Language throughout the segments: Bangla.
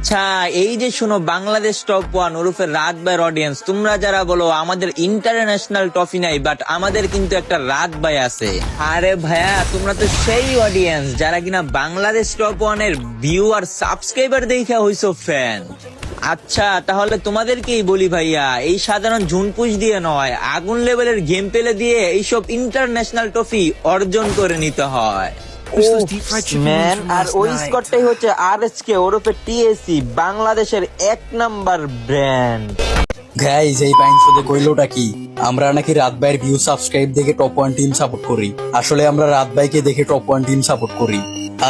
আচ্ছা, এই যে শোনো, বাংলাদেশ টপ ওয়ান ওরফে রাত ভাইয়ের অডিয়েন্স, তোমরা যারা বলো আমাদের ইন্টারন্যাশনাল ট্রফি নাই, বাট আমাদের কিন্তু একটা রাত ভাই আছে। আরে ভাইয়া, তোমরা তো সেই অডিয়েন্স যারা কিনা বাংলাদেশ টপ ওয়ানের ভিউ আর সাবস্ক্রাইবার দেখে হইছো ফ্যান। আচ্ছা, তাহলে তোমাদেরকেই বলি ভাইয়া, এই সাধারণ ঝুনপুশ দিয়ে নয়, আগুন লেভেলের গেম পেলে দিয়ে এইসব ইন্টারন্যাশনাল ট্রফি অর্জন করে নিতে হয়। ম্যান, আর ওই স্কটটাই হচ্ছে আরএসকে ওরফে টিএসি, বাংলাদেশের এক নাম্বার ব্র্যান্ড। গাইজ, এই পাইন শুধু কইলোটা কি আমরা নাকি রাত ভাইয়ের ভিউ সাবস্ক্রাইব দেখে টপ ওয়ান টিম সাপোর্ট করি। আসলে আমরা রাত ভাইকে দেখে টপ ওয়ান টিম সাপোর্ট করি।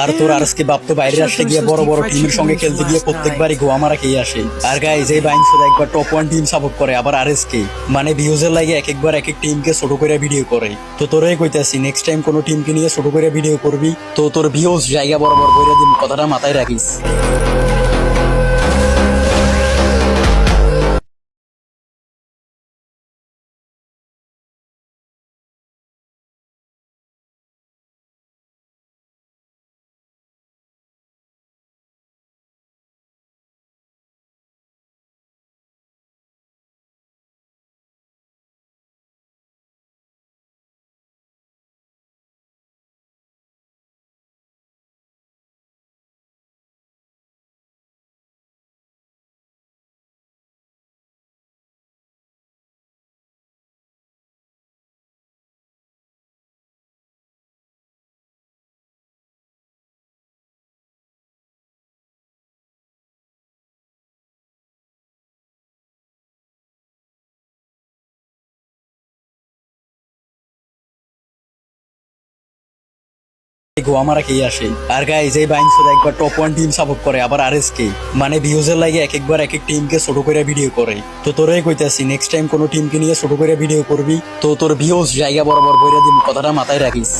আর তোর আরএসকে বাপ তো বাইরে আসতে গিয়ে বড় বড় টিমের সঙ্গে খেলতে গিয়ে প্রত্যেকবারই গোয়া মারা খেয়ে আসে। আর গাইজ, এই বাইন শুধু একবার টপ ওয়ান টিম সাপোর্ট করে, আবার আরএসকে মানে ভিউজের লাগে এক একবার এক এক টিমকে ছোট করে ভিডিও করে। তো তোরাই কইতাছি, নেক্সট টাইম কোনো টিমকে নিয়ে ছোট করে ভিডিও করবি তো তোর ভিউজ জায়গা বরাবর বইরা দিন, কথাটা মাথায় রাখিস। গোয়া মারা খেয়ে আসে। আর গাইজ, এই বাইন শুধু একবার টপ ওয়ান টিম সাপোর্ট করে, আবার আরএসকে মানে ভিউজের লাগে এক একবার এক এক টিমকে ছোট করে ভিডিও করে। তো তোরাই কইতাছি, নেক্সট টাইম কোনো টিমকে নিয়ে ছোট করে ভিডিও করবি তো তোর ভিউজ জায়গা বরাবর বইরা দিন, কথাটা মাথায় রাখিস।